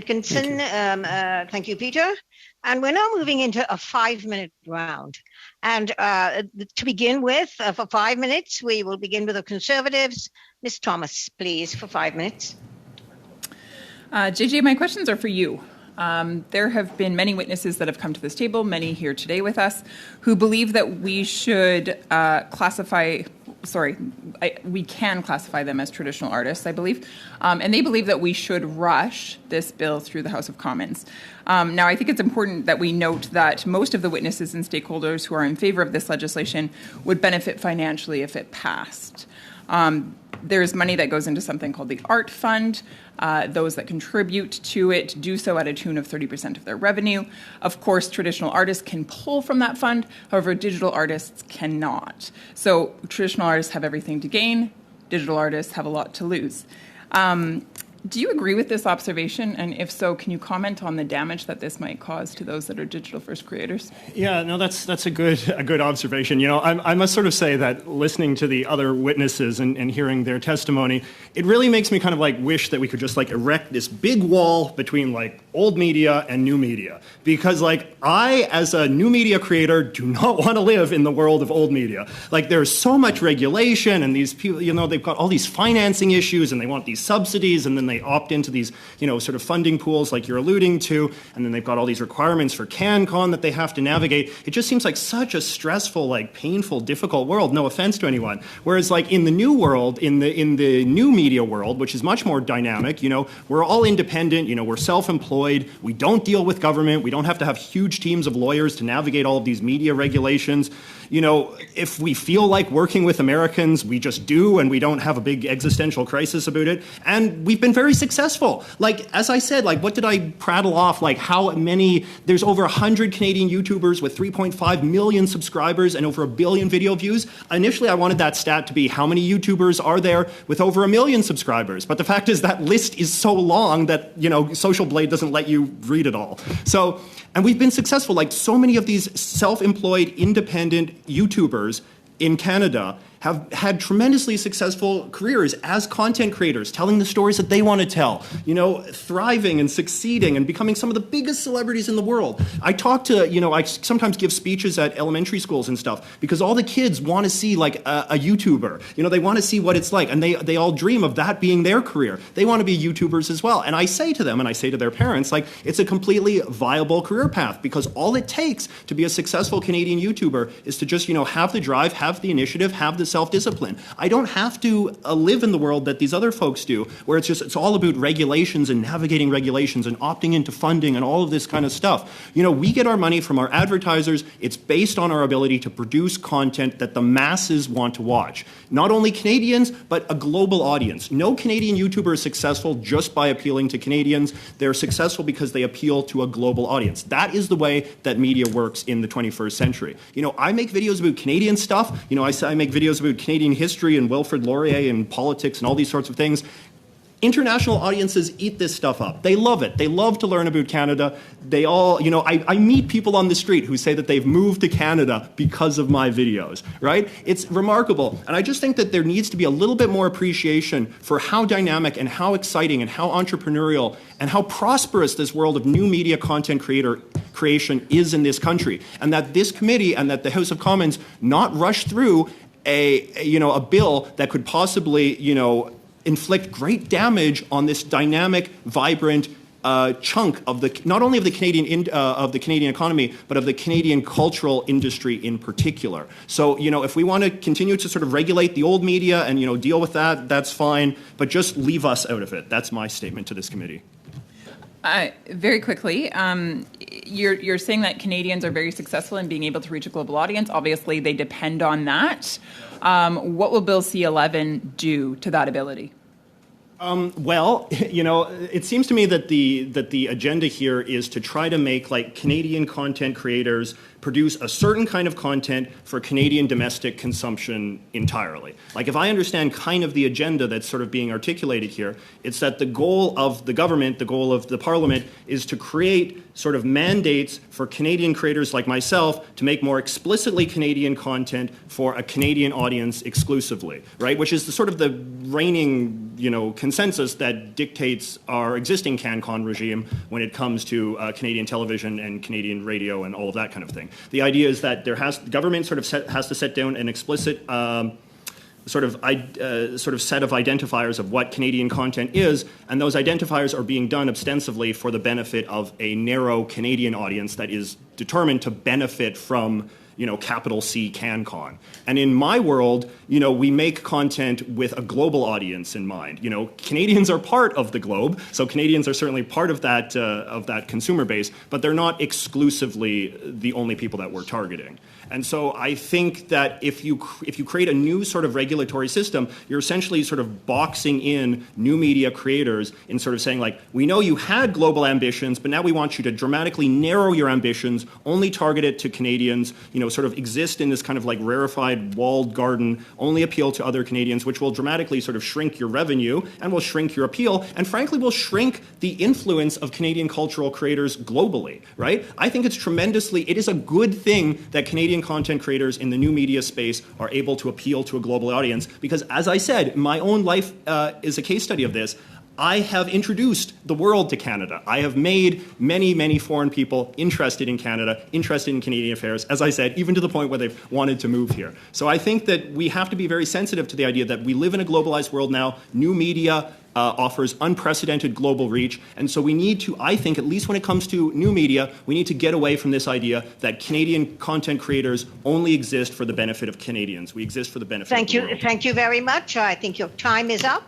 Dickinson. Thank you, Peter. And we're now moving into a 5-minute round. And to begin with, for 5 minutes, we will begin with the Conservatives. Ms. Thomas, please, for 5 minutes. J.J., my questions are for you. There have been many witnesses that have come to this table, many here today with us, who believe that we should we can classify them as traditional artists, I believe. And they believe that we should rush this bill through the House of Commons. Now, I think it's important that we note that most of the witnesses and stakeholders who are in favor of this legislation would benefit financially if it passed. There's money that goes into something called the Art Fund. Those that contribute to it do so at a tune of 30% of their revenue. Of course, traditional artists can pull from that fund. However, digital artists cannot. So traditional artists have everything to gain. Digital artists have a lot to lose. Do you agree with this observation? And if so, can you comment on the damage that this might cause to those that are digital-first creators? Yeah, no, that's a good observation. You know, I must sort of say that listening to the other witnesses and hearing their testimony, it really makes me kind of like wish that we could just like erect this big wall between like old media and new media. Because like I, as a new media creator, do not want to live in the world of old media. Like there's so much regulation and these people, you know, they've got all these financing issues and they want these subsidies and then they opt into these, you know, sort of funding pools like you're alluding to, and then they've got all these requirements for CanCon that they have to navigate. It just seems like such a stressful, like painful, difficult world, no offense to anyone. Whereas like in the new world, in the new media world, which is much more dynamic, you know, we're all independent, you know, we're self-employed, we don't deal with government, we don't have to have huge teams of lawyers to navigate all of these media regulations. You know, if we feel like working with Americans, we just do, and we don't have a big existential crisis about it. And we've been very successful. Like, as I said, like, what did I prattle off? Like, how many, there's over 100 Canadian YouTubers with 3.5 million subscribers and over 1 billion video views. Initially, I wanted that stat to be how many YouTubers are there with over 1 million subscribers. But the fact is that list is so long that, you know, Social Blade doesn't let you read it all. So, and we've been successful. Like so many of these self-employed, independent YouTubers in Canada have had tremendously successful careers as content creators, telling the stories that they want to tell, you know, thriving and succeeding and becoming some of the biggest celebrities in the world. I talk to, you know, I sometimes give speeches at elementary schools and stuff because all the kids want to see like a YouTuber. You know, they want to see what it's like, and they all dream of that being their career. They want to be YouTubers as well. And I say to them, and I say to their parents, like, it's a completely viable career path because all it takes to be a successful Canadian YouTuber is to just, you know, have the drive, have the initiative, have the self-discipline. I don't have to live in the world that these other folks do, where it's all about regulations and navigating regulations and opting into funding and all of this kind of stuff. You know, we get our money from our advertisers. It's based on our ability to produce content that the masses want to watch. Not only Canadians, but a global audience. No Canadian YouTuber is successful just by appealing to Canadians. They're successful because they appeal to a global audience. That is the way that media works in the 21st century. You know, I make videos about Canadian stuff. You know, I make videos about Canadian history and Wilfrid Laurier and politics and all these sorts of things. International audiences eat this stuff up. They love it. They love to learn about Canada. They all, you know, I meet people on the street who say that they've moved to Canada because of my videos, right? It's remarkable. And I just think that there needs to be a little bit more appreciation for how dynamic and how exciting and how entrepreneurial and how prosperous this world of new media content creation is in this country. And that this committee and that the House of Commons not rush through a bill that could possibly, you know, inflict great damage on this dynamic, vibrant chunk of the not only of the Canadian economy, but of the Canadian cultural industry in particular. So, you know, if we want to continue to sort of regulate the old media and, you know, deal with that, that's fine. But just leave us out of it. That's my statement to this committee. Very quickly, you're saying that Canadians are very successful in being able to reach a global audience. Obviously, they depend on that. What will Bill C-11 do to that ability? Well, you know, it seems to me that the agenda here is to try to make like Canadian content creators produce a certain kind of content for Canadian domestic consumption entirely. Like, if I understand kind of the agenda that's sort of being articulated here, it's that the goal of the government, the goal of the Parliament, is to create sort of mandates for Canadian creators like myself to make more explicitly Canadian content for a Canadian audience exclusively, right? Which is the sort of the reigning, consensus that dictates our existing CanCon regime when it comes to Canadian television and Canadian radio and all of that kind of thing. The idea is that the government sort of has to set down an explicit sort of set of identifiers of what Canadian content is, and those identifiers are being done ostensibly for the benefit of a narrow Canadian audience that is determined to benefit from capital C CanCon. And in my world, we make content with a global audience in mind. Canadians are part of the globe, so Canadians are certainly part of that consumer base, but they're not exclusively the only people that we're targeting. And so I think that if you create a new sort of regulatory system, you're essentially sort of boxing in new media creators and sort of saying, like, we know you had global ambitions, but now we want you to dramatically narrow your ambitions, only target it to Canadians, sort of exist in this kind of like rarefied walled garden, only appeal to other Canadians, which will dramatically sort of shrink your revenue and will shrink your appeal, and frankly will shrink the influence of Canadian cultural creators globally, right? I think it is a good thing that Canadian content creators in the new media space are able to appeal to a global audience, because as I said, my own life is a case study of this. I have introduced the world to Canada. I have made many, many foreign people interested in Canada, interested in Canadian affairs, as I said, even to the point where they've wanted to move here. So I think that we have to be very sensitive to the idea that we live in a globalized world now. New media offers unprecedented global reach. And so we need to, I think, at least when it comes to new media, we need to get away from this idea that Canadian content creators only exist for the benefit of Canadians. We exist for the benefit of the world. Thank you very much. I think your time is up.